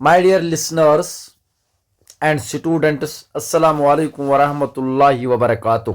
My dear listeners and students, Assalamu alaikum wa rahmatullahi wa barakatuh।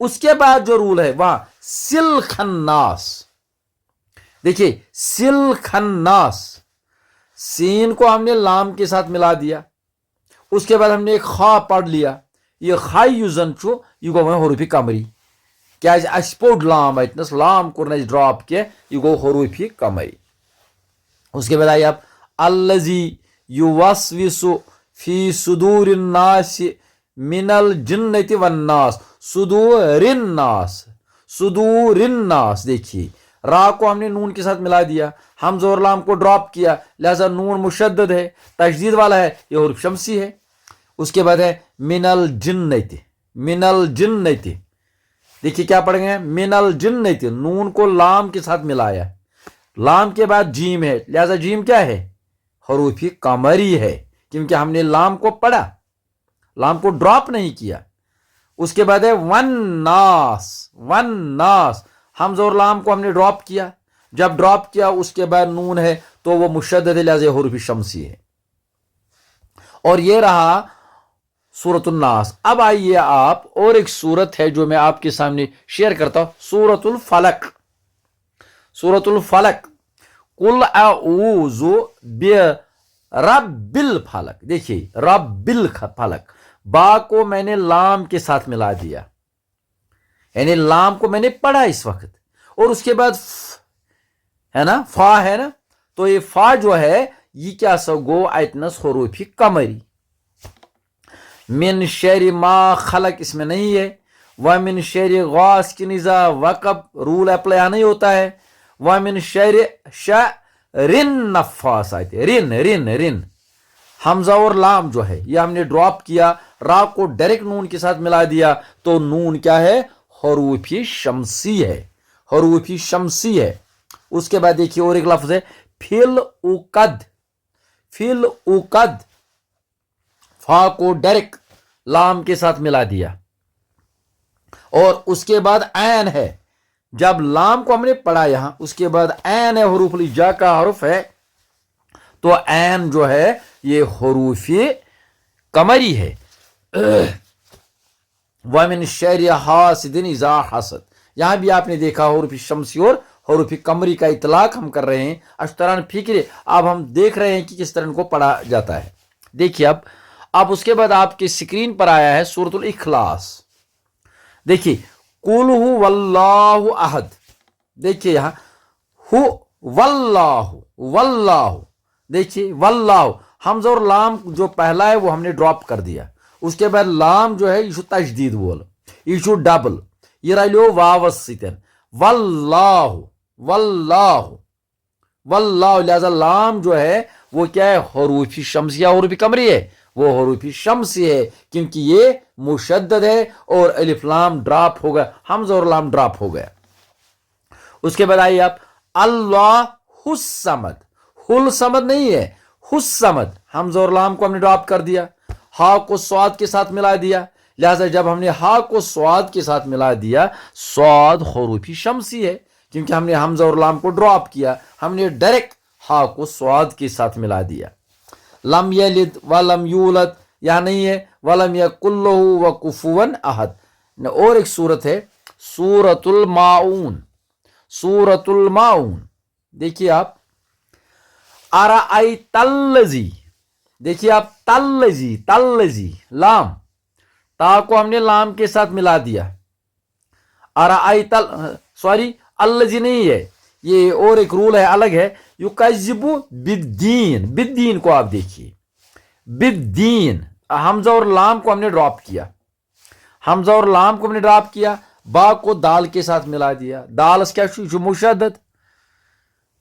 اس کے بعد جو role ہے وہاں سل خناس، دیکھیے سل خناس، سین کو ہم نے لام کے ساتھ ملا دیا، اس کے بعد ہم نے ایک خا پڑھ لیا، یہ خائی یوزن چھو یہ گو حروف قمری، کیاز اس پوڑ لام اتنس، لام کور نس ڈراپ کی، یہ گو حروف قمری۔ اس کے بعد آئی آپ الذی یوسوس فی صدور الناس من الجنۃ والناس، صدور الناس، صدور الناس، دیکھیے را کو ہم نے نون کے ساتھ ملا دیا، حمزہ اور لام کو ڈراپ کیا، لہذا نون مشدد ہے، تشدید والا ہے، یہ حروف شمسی ہے۔ اس کے بعد ہے من الجنۃ، من الجنۃ، دیکھیے کیا پڑھ گئے، من الجنۃ، نون کو لام کے ساتھ ملایا، لام کے بعد جیم ہے، لہذا جیم کیا ہے، حروف قمری ہے، کیونکہ ہم نے لام کو پڑھا، لام کو ڈراپ نہیں کیا۔ اس کے بعد ہے والناس، والناس، حمزہ اور لام کو ہم نے ڈراپ کیا، جب ڈراپ کیا اس کے بعد نون ہے تو وہ مشدد ہے، لہذا حروف شمسی ہے۔ اور یہ رہا سورۃ الناس۔ اب آئیے آپ اور ایک سورت ہے جو میں آپ کے سامنے شیئر کرتا ہوں، سورۃ الفلق۔ سورۃ الفلق، قل اعوذ برب الفلق، دیکھیے رب الفلق، با کو میں نے لام کے ساتھ ملا دیا، یعنی لام کو میں نے پڑھا اس وقت، اور اس کے بعد ہے نا فا ہے نا، تو یہ فا جو ہے یہ کیا سا گو ایتنس حروف قمری۔ من شر ما خلق اس میں نہیں ہے، ومن شر غاسق اذا وقب رول اپلائی نہیں ہوتا ہے، ومن شر النفاثات، رن رن رن، حمزہ اور لام جو ہے یہ ہم نے ڈراپ کیا، را کو ڈائریکٹ نون کے ساتھ ملا دیا، تو نون کیا ہے، حروف شمسی ہے، حروف شمسی ہے۔ اس کے بعد دیکھیے اور ایک لفظ ہے فل اوقد، فل اوقد، فا کو ڈائریکٹ لام کے ساتھ ملا دیا، اور اس کے بعد عین ہے، جب لام کو ہم نے پڑھا یہاں، اس کے بعد عین ہے، حروف الجا کا حرف ہے، تو عین جو ہے یہ حروف قمری ہے۔ وَمِن شَرِّ حَاسِدٍ إِذَا حَسَدَ، یہاں بھی آپ نے دیکھا حروف شمسی اور حروف قمری کا اطلاق ہم کر رہے ہیں، اشتران فکر، اب ہم دیکھ رہے ہیں کہ کس طرح ان کو پڑھا جاتا ہے۔ دیکھیے اب اس کے بعد آپ کی سکرین پر آیا ہے سورۃ الاخلاص، دیکھیے قل هو واللہ احد، دیکھیے یہاں ہو واللہ، واللہ، دیکھیے واللہ، حمزہ اور لام جو پہلا ہے وہ ہم نے ڈراپ کر دیا، اس کے بعد لام جو ہے یہ تشدید وول، یہ ڈبل، یہ رلیو واوس ستن، واللہ، واللہ، واللہ، لہذا لام جو ہے وہ کیا ہے، حروف شمسیہ، حروف قمری ہے، وہ حروف شمسی ہے، کیونکہ یہ مشدد ہے اور الف لام ڈراپ ہو گیا، حمزہ اور لام ڈراپ ہو گیا۔ اس کے بعد آئیے آپ اللہ الصمد، حل صمد نہیں ہے، الصمد، حمزہ اور لام کو ہم نے ڈراپ کر دیا، ہا کو سواد کے ساتھ ملا دیا، لہذا جب ہم نے ہا کو سواد کے ساتھ ملا دیا، سواد حروف شمسی ہے، کیونکہ ہم نے حمزہ اور لام کو ڈراپ کیا، ہم نے ڈائریکٹ ہا کو سواد کے ساتھ ملا دیا۔ لم یلد ولم یولد، یا نہیں ہے ولم یکن لہ کفوا احد۔ اور ایک صورت ہے سورۃ الماعون، سورۃ الماعون، دیکھیے آپ ارأیت الذی، دیکھیے آپ تلذی، تلذی، لام، تا کو ہم نے لام کے ساتھ ملا دیا، ارأیت، سوری الذی نہیں ہے، یہ اور ایک رول ہے الگ ہے، یکذب بالدین، بالدین کو آپ دیکھیے، بالدین، حمزہ اور لام کو ہم نے ڈراپ کیا، حمزہ اور لام کو ہم نے ڈراپ کیا، با کو دال کے ساتھ ملا دیا، دال اس کیا مشدد،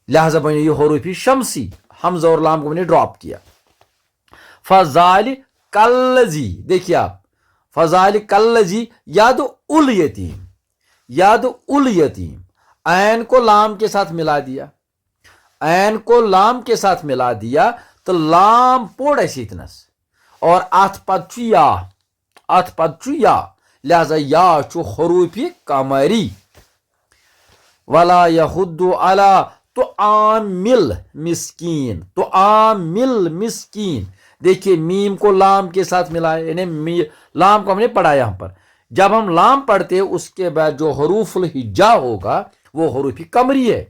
لہذا یہ حروف شمسی، حمزہ اور لام کو ہم نے ڈراپ کیا۔ فذالک الذی، دیکھیے آپ فذالک الذی یاد الیتیم، یاد الیتیم، عین کو لام کے ساتھ ملا دیا، عین کو لام کے ساتھ ملا دیا تو لام پوڑ ایسی اتنس، اور ات پت یا، ات پت یا، لہذا یا چھو حروف قمری۔ ولا یحد علی طعامل مسکین، طعامل مسکین، دیکھیے میم کو لام کے ساتھ ملایا، یعنی لام کو ہم نے پڑھا یہاں پر، جب ہم لام پڑھتے اس کے بعد جو حروف الہجا ہوگا وہ حروف قمری ہے،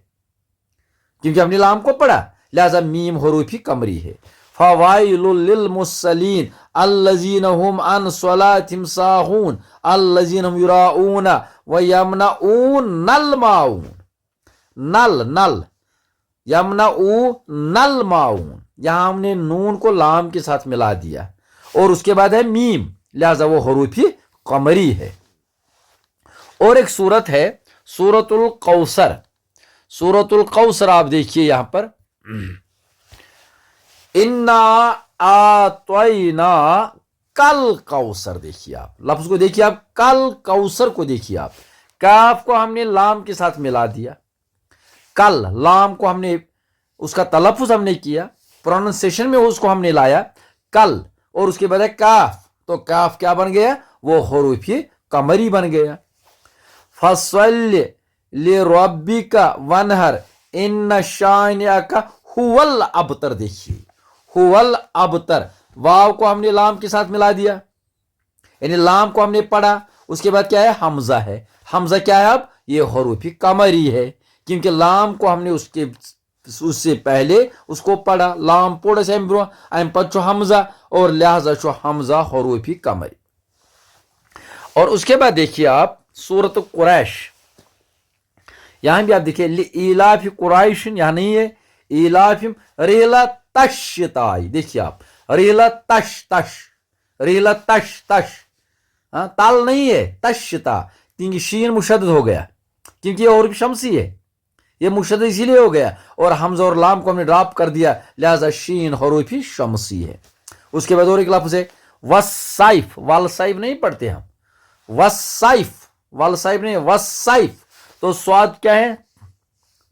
کیونکہ ہم نے لام کو پڑھا، لہذا میم حروف قمری ہے۔ فوائل للمصلین الذین هم عن صلاتهم ساہون الذین هم یراؤون ویمنعون الماعون۔ نل یمنعون الماعون، یہاں ہم نے نون کو لام کے ساتھ ملا دیا اور اس کے بعد ہے میم، لہذا وہ حروف قمری ہے۔ اور ایک سورت ہے سورۃ الکوثر۔ سورۃ الکوثر آپ دیکھیے یہاں پر، انا اعطینا کل کوثر، دیکھیے آپ لفظ کو، دیکھیے آپ کل کوثر کو، دیکھیے آپ کاف کو ہم نے لام کے ساتھ ملا دیا، کل لام کو ہم نے اس کا تلفظ ہم نے کیا، پروننسیشن میں اس کو ہم نے لایا کل، اور اس کے بعد ہے کاف، تو کاف کیا بن گیا؟ وہ حروف قمری بن گیا۔ فصل لربک ونہر ان شانئک هو الابتر، دیکھیے هو الابتر، واو کو ہم نے لام کے ساتھ ملا دیا، یعنی لام کو ہم نے پڑھا، اس کے بعد کیا ہے؟ حمزہ ہے، حمزہ کیا ہے؟ اب یہ حروف قمری ہے، کیونکہ لام کو ہم نے اس سے پہلے اس کو پڑھا، لام پوڑ سے ایم پچو حمزہ، اور لہذا چو حمزہ حروف قمری۔ اور اس کے بعد دیکھیے آپ سورۃ قریش، یہاں بھی آپ دیکھیے لإیلاف قریش، یہاں نہیں ہے ایلافہم رحلۃ الشتاء، دیکھیے آپ رحلۃ رحلۃ تال نہیں ہے تشتا، کیونکہ شین مشدد ہو گیا، کیونکہ یہ حروف شمسی ہے، یہ مشدد اسی لیے ہو گیا، اور حمزہ اور لام کو ہم نے ڈراپ کر دیا، لہذا شین حروف شمسی ہے۔ اس کے بعد اور ایک لفظ ہے والسیف، والسیف نہیں پڑھتے ہم، والسیف، والسیف نہیں، والسیف، تو سواد کیا ہے؟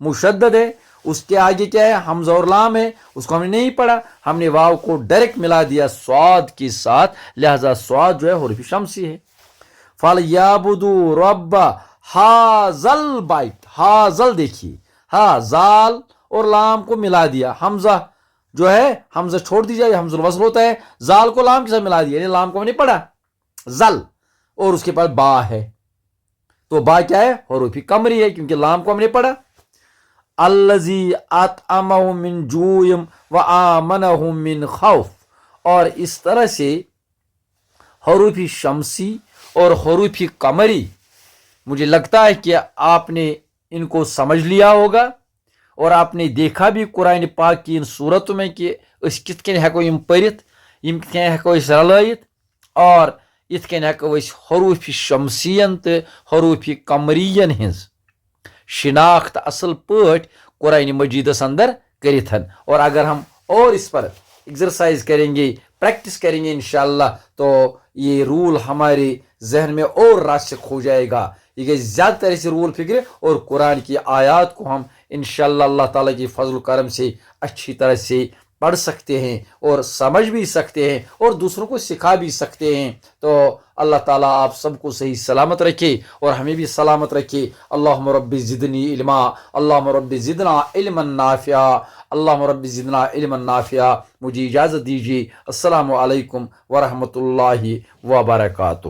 مشدد ہے، اس کے آگے کیا ہے؟ حمزہ اور لام ہے، اس کو ہم نے نہیں پڑھا، ہم نے واو کو ڈائریکٹ ملا دیا سواد کے ساتھ، لہذا سواد جو ہے حروف شمسی ہے۔ فَلْيَعْبُدُوا رَبَّ هَٰذَا الْبَيْتِ، ہاذل دیکھیے، ہاں زال اور لام کو ملا دیا، حمزہ جو ہے حمزہ چھوڑ دیجیے، یہ حمزہ الوصل ہوتا ہے، زال کو لام کے ساتھ ملا دیا، یعنی لام کو ہم نے پڑھا زل، اور اس کے بعد با ہے، تو با کیا ہے؟ حروف قمری ہے، کیونکہ لام کو ہم نے پڑھا۔ الذی اطعمہم من جوع وآمنہم من خوف، اور اس طرح سے حروف شمسی اور حروف قمری، مجھے لگتا ہے کہ آپ نے ان کو سمجھ لیا ہوگا، اور آپ نے دیکھا بھی قرآن پاک کی ان صورتوں میں کہ اس کت کن ہیکو یم پرت، یم کت کن ہیکو اس رلائت، اور ات کن ہیکو اس حروف شمسین تو حروف قمرین ہنز شناخت اصل پٲٹھۍ قرآن مجیدس اندر کرتھن۔ اور اگر ہم اور اس پر ایکسرسائز کریں گے، پریکٹس کریں گے انشاءاللہ، تو یہ رول ہمارے ذہن میں اور راسخ ہو جائے گا، یہ کہ زیادہ تر سے رول فکر، اور قرآن کی آیات کو ہم انشاءاللہ اللہ تعالیٰ کی فضل و کرم سے اچھی طرح سے پڑھ سکتے ہیں اور سمجھ بھی سکتے ہیں اور دوسروں کو سکھا بھی سکتے ہیں۔ تو اللہ تعالیٰ آپ سب کو صحیح سلامت رکھے اور ہمیں بھی سلامت رکھے۔ اللہم رب زدنی علما، اللہم رب زدنا علما نافعا، اللہم رب زدنا علما نافعا۔ مجھے اجازت دیجیے، السلام علیکم ورحمۃ اللہ وبرکاتہ۔